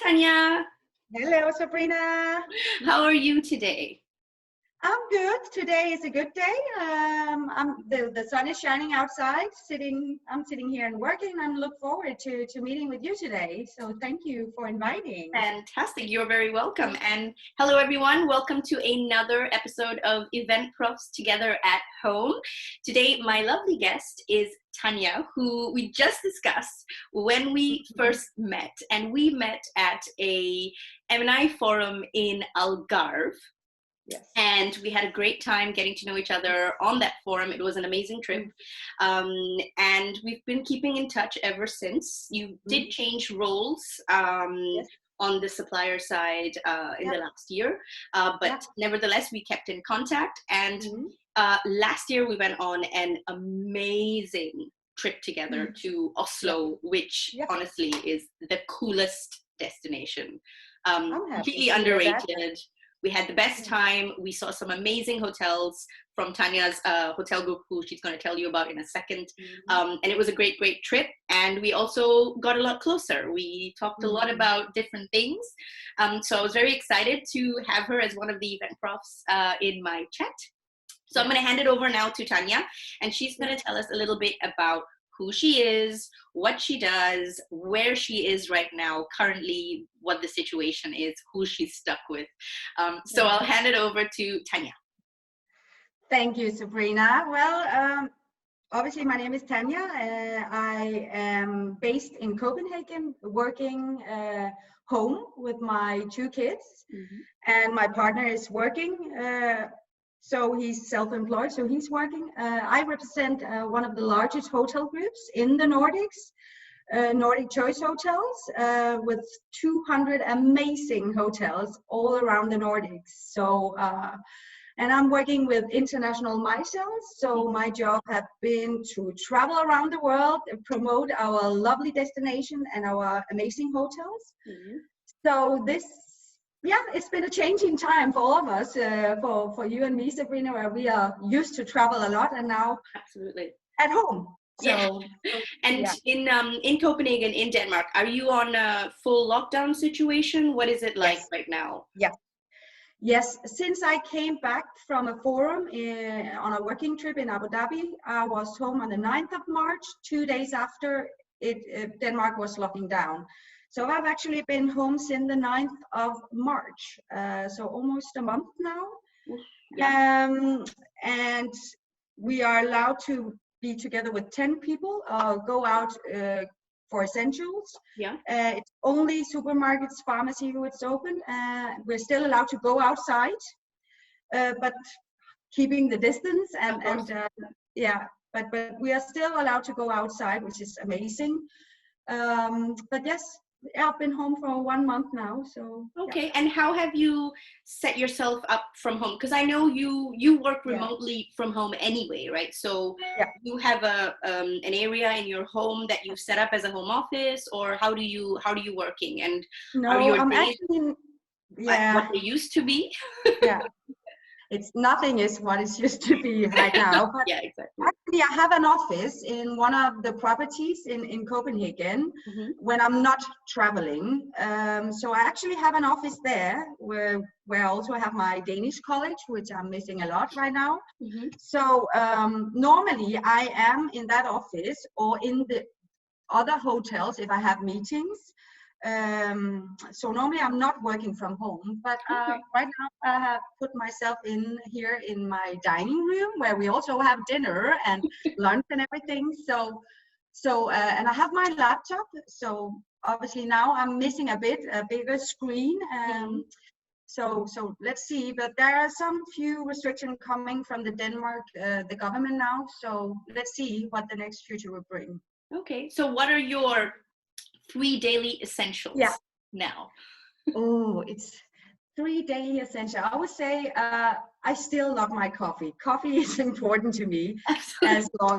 Tanja. Hello, Sabrina. How are you today? I'm good. Today is a good day. The sun is shining outside. I'm sitting here and working. I'm look forward to meeting with you today. So thank you for inviting. Fantastic. You're very welcome. And hello, everyone. Welcome to another episode of Eventprofs Together at Home. Today, my lovely guest is Tanja, who we just discussed when we first met. And we met at a M&I forum in Algarve. Yes. And we had a great time getting to know each other on that forum. It was an amazing trip. And we've been keeping in touch ever since. You did change roles Yes. on the supplier side in the last year. But nevertheless, we kept in contact. And last year, we went on an amazing trip together to Oslo, which honestly is the coolest destination. Completely underrated. We had the best time. We saw some amazing hotels from Tanja's hotel group, who she's going to tell you about in a second. And it was a great, great trip. And we also got a lot closer. We talked a lot about different things. So I was very excited to have her as one of the event profs in my chat. So I'm going to hand it over now to Tanja, and she's going to tell us a little bit about who she is, what she does, where she is right now, currently, what the situation is, who she's stuck with. So I'll hand it over to Tanja. Thank you, Sabrina. Well, obviously, my name is Tanja. I am based in Copenhagen, working home with my two kids, and my partner is working. So he's self-employed, so he's working. I represent one of the largest hotel groups in the Nordics, Nordic Choice Hotels, with 200 amazing hotels all around the Nordics. So, and I'm working with international myself. So my job has been to travel around the world and promote our lovely destination and our amazing hotels. So it's been a changing time for all of us, for you and me, Sabrina, where we are used to travel a lot and now at home. So, and in Copenhagen, in Denmark, are you on a full lockdown situation? What is it like right now? Yes, since I came back from a forum on a working trip in Abu Dhabi, I was home on the 9th of March, 2 days after Denmark was locking down. So I've actually been home since the 9th of March, so almost a month now. And we are allowed to be together with 10 people, go out for essentials. It's only supermarkets, pharmacy who it's open. We're still allowed to go outside, but keeping the distance but we are still allowed to go outside, which is amazing. But yes, I've been home for 1 month now. So and how have you set yourself up from home? Because I know you work remotely from home anyway, right? So you have an area in your home that you set up as a home office, or how do you working? And are your days what they used to be? It's nothing is what it used to be right now. But actually, I have an office in one of the properties in Copenhagen when I'm not traveling. So I actually have an office there where I also have my Danish college, which I'm missing a lot right now. So normally I am in that office or in the other hotels if I have meetings. So normally I'm not working from home, but right now I have put myself in here in my dining room where we also have dinner and lunch and everything. So and I have my laptop. So obviously now I'm missing a bigger screen. So let's see, but there are some few restrictions coming from the Denmark, the government now. So let's see what the next future will bring. Okay, so what are your 3 daily essentials now? It's 3 daily essentials. I would say I still love my coffee. Coffee is important to me, as long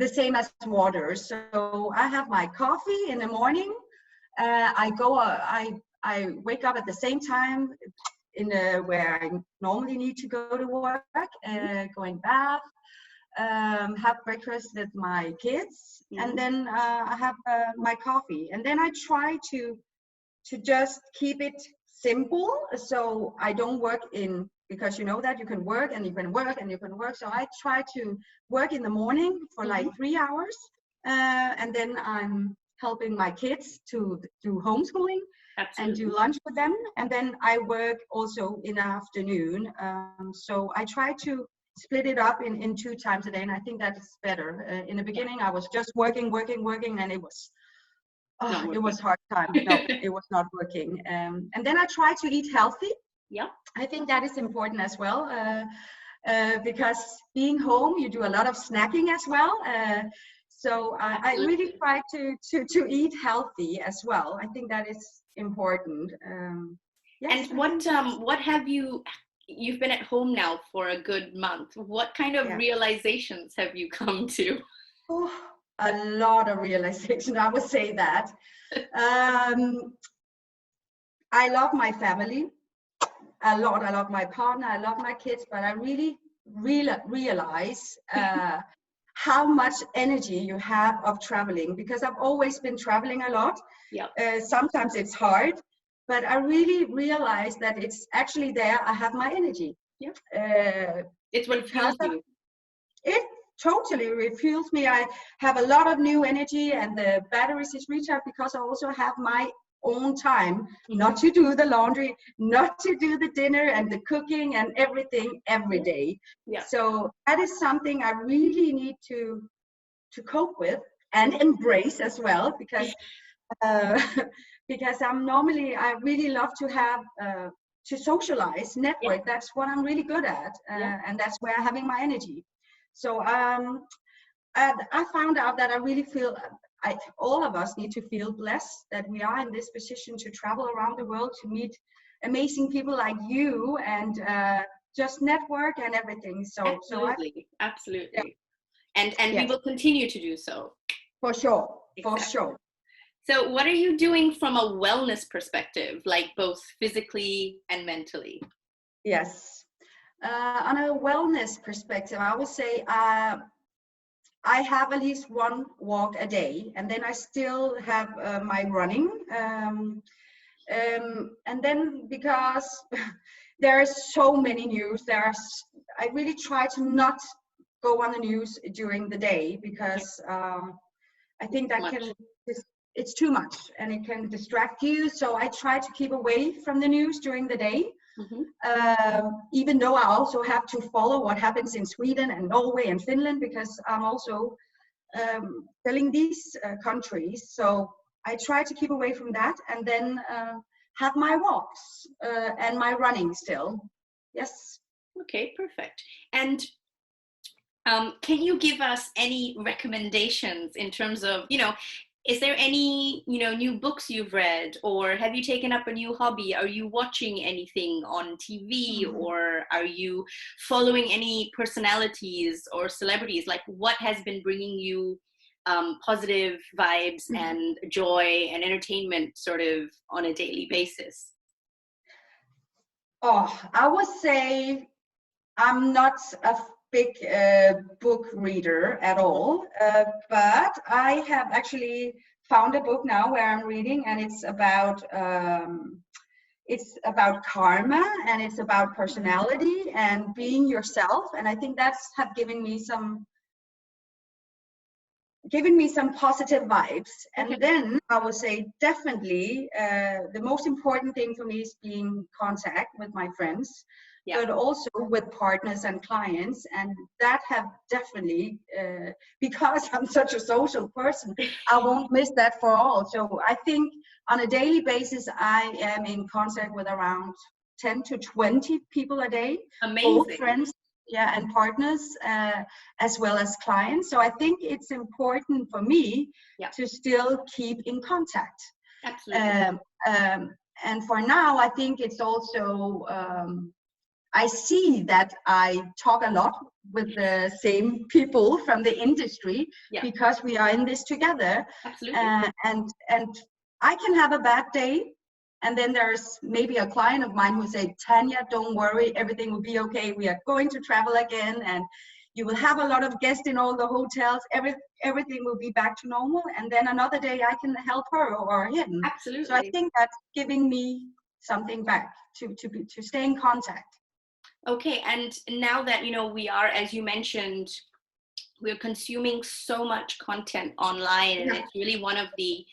the same as water. So I have my coffee in the morning. I wake up at the same time where I normally need to go to work, going bath, have breakfast with my kids, and then I have my coffee. And then I try to to just keep it simple. So I don't work because you know that you can work and you can work and you can work. So I try to work in the morning for like 3 hours. And then I'm helping my kids to do homeschooling. Absolutely. And do lunch with them. And then I work also in the afternoon. So I try to split it up in 2 times a day. And I think that is better. In the beginning, I was just working. And it was hard time. No, it was not working. And then I try to eat healthy. Yeah. I think that is important as well. Because being home, you do a lot of snacking as well. So I really try to eat healthy as well. I think that is important. Yes, and what have you've been at home now for a good month. What kind of realizations have you come to? Oh, a lot of realization, I would say that. I love my family a lot. I love my partner, I love my kids, but I really realize how much energy you have of traveling, because I've always been traveling a lot. Sometimes it's hard, but I really realize that it's actually there. I have my energy. It's what fuels you. It totally refuels me. I have a lot of new energy, and the batteries is recharged because I also have my own time, not to do the laundry, not to do the dinner and the cooking and everything every day. So that is something I really need to cope with and embrace as well, because because I really love to have to socialize, network. That's what I'm really good at, and that's where I'm having my energy. So I found out that I really feel all of us need to feel blessed that we are in this position to travel around the world, to meet amazing people like you, and just network and everything. So absolutely. And we will continue to do so. For sure, for sure. So what are you doing from a wellness perspective, like both physically and mentally? Yes. On a wellness perspective, I would say I have at least one walk a day, and then I still have my running. And then because there is so many news, I really try to not go on the news during the day, because I think that it's too much and it can distract you. So I try to keep away from the news during the day. Even though I also have to follow what happens in Sweden and Norway and Finland, because I'm also selling these countries. So I try to keep away from that, and then have my walks and my running still. Yes. Okay, perfect. And can you give us any recommendations in terms of, is there any, new books you've read, or have you taken up a new hobby? Are you watching anything on TV, or are you following any personalities or celebrities? Like, what has been bringing you positive vibes and joy and entertainment sort of on a daily basis? Oh, I would say I'm not a big book reader at all, but I have actually found a book now where I'm reading, and it's about karma, and it's about personality and being yourself, and I think that's have given me some positive vibes. And then I would say definitely the most important thing for me is being in contact with my friends, but also with partners and clients. And that have definitely, because I'm such a social person, I won't miss that for all. So I think on a daily basis, I am in contact with around 10 to 20 people a day. Amazing. Both friends, and partners, as well as clients. So I think it's important for me to still keep in contact. Absolutely. And for now, I think it's also, I see that I talk a lot with the same people from the industry, because we are in this together. Absolutely. And I can have a bad day, and then there's maybe a client of mine who say, Tanja, don't worry, everything will be okay. We are going to travel again. And you will have a lot of guests in all the hotels. Everything will be back to normal, and then another day I can help her or him. Absolutely. So I think that's giving me something back to stay in contact. Okay, and now that, you know, we are, as you mentioned, we're consuming so much content online, and it's really one of the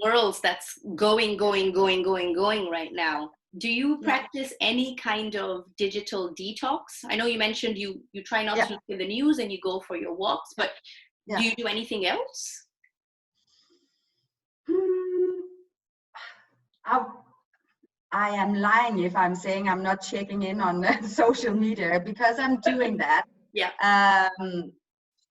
worlds that's going right now. Do you practice any kind of digital detox? I know you mentioned you try not to look at the news and you go for your walks, but do you do anything else? I am lying if I'm saying I'm not checking in on social media, because I'm doing that.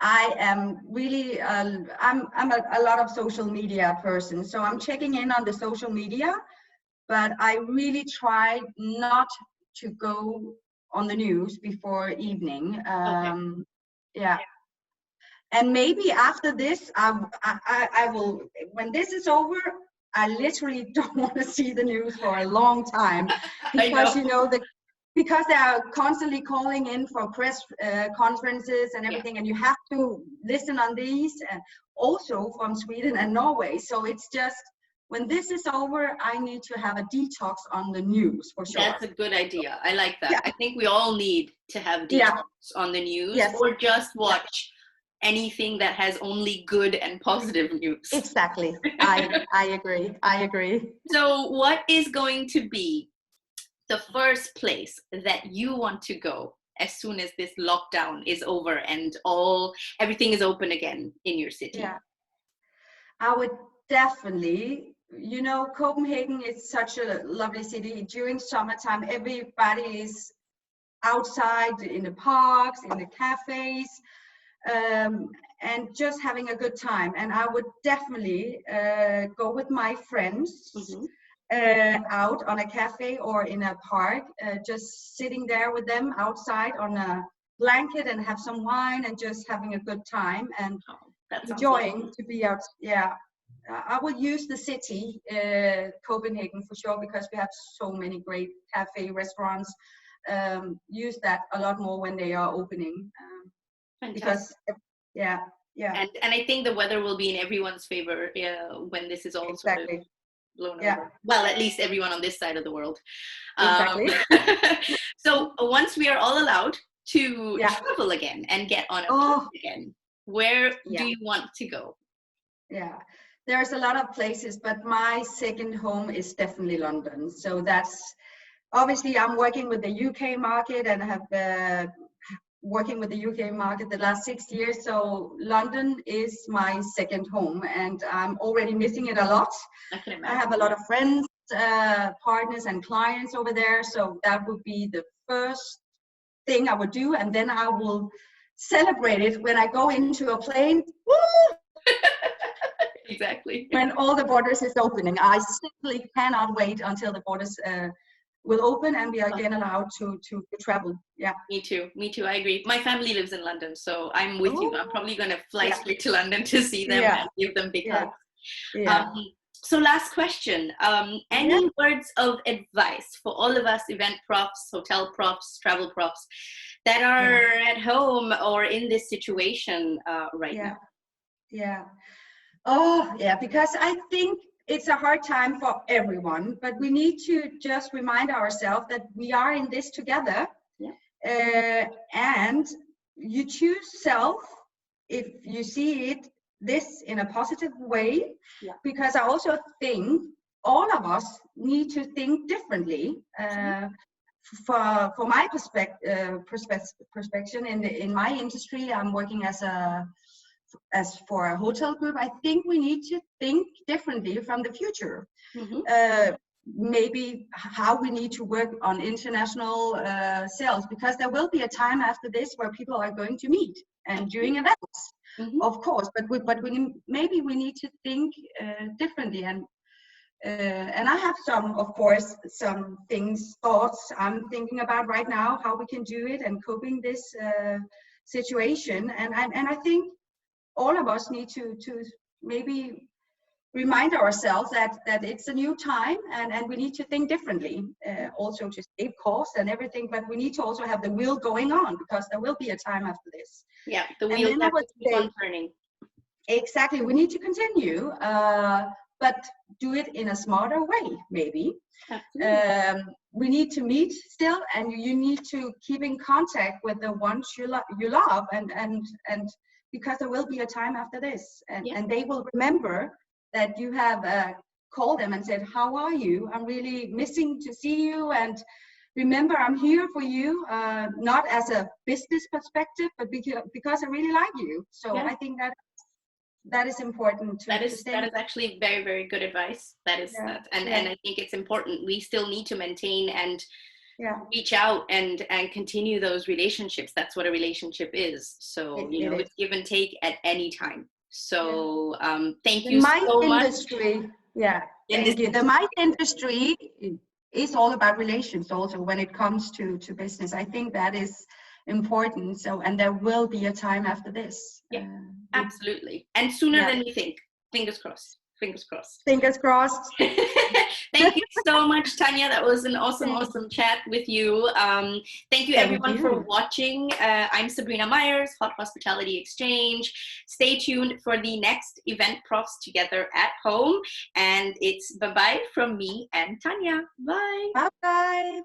I am really, I'm a lot of social media person, so I'm checking in on the social media, but I really try not to go on the news before evening. And maybe after this, I will, when this is over, I literally don't want to see the news for a long time, because because they are constantly calling in for press conferences and everything, and you have to listen on these, and also from Sweden and Norway. So it's just, when this is over, I need to have a detox on the news, for sure. That's a good idea. I like that. I think we all need to have detox on the news, or just watch anything that has only good and positive news. Exactly. I agree. So what is going to be the first place that you want to go as soon as this lockdown is over and everything is open again in your city? I would definitely, Copenhagen is such a lovely city. During summertime, everybody is outside in the parks, in the cafes, and just having a good time. And I would definitely go with my friends out on a cafe or in a park, just sitting there with them outside on a blanket and have some wine and just having a good time and enjoying to be out. I would use the city, Copenhagen, for sure, because we have so many great cafe restaurants. Use that a lot more when they are opening. Because and I think the weather will be in everyone's favor when this is all sort of blown over. Well, at least everyone on this side of the world. So once we are all allowed to travel again and get on a plane again, where do you want to go? There's a lot of places, but my second home is definitely London. So that's obviously, I'm working with the UK market and have working with the UK market the last 6 years. So London is my second home, and I'm already missing it a lot. I have a lot of friends, partners and clients over there. So that would be the first thing I would do. And then I will celebrate it when I go into a plane. Woo! Exactly. When all the borders is opening. I simply cannot wait until the borders will open and we are again allowed to travel. Me too, I agree. My family lives in London, so I'm with you. I'm probably going to fly straight to London to see them and give them big hugs. So last question, any words of advice for all of us event profs, hotel profs, travel profs that are at home or in this situation right now? Because I think it's a hard time for everyone, but we need to just remind ourselves that we are in this together. And you choose self if you see this in a positive way, because I also think all of us need to think differently. For my perspective in my industry, I'm working as for a hotel group. I think we need to think differently from the future. Maybe how we need to work on international sales, because there will be a time after this where people are going to meet and during events, of course. But maybe we need to think differently. And I have some thoughts I'm thinking about right now, how we can do it and coping this situation. And I think all of us need to maybe remind ourselves that it's a new time, and we need to think differently, also to save costs and everything, but we need to also have the wheel going on, because there will be a time after this. Yeah, the wheel has to keep on turning. Exactly, we need to continue, but do it in a smarter way, maybe. We need to meet still, and you need to keep in contact with the ones you love, and because there will be a time after this, and they will remember that you have called them and said, how are you? I'm really missing to see you, and remember, I'm here for you, not as a business perspective, but because I really like you. So I think that is important that is actually very, very good advice. That is and I think it's important. We still need to maintain and reach out and continue those relationships. That's what a relationship is. So it's give and take at any time. So thank you so much. Thank you. The MICE industry is all about relations also when it comes to business. I think that is important. So, and there will be a time after this. Absolutely. And sooner than you think. Fingers crossed. Fingers crossed. Fingers crossed. Thank you so much, Tanja. That was an awesome chat with you. Thank you everyone for watching. I'm Sabrina Myers, Hot Hospitality Exchange. Stay tuned for the next Eventprofs Together at Home. And it's bye-bye from me and Tanja. Bye. Bye-bye.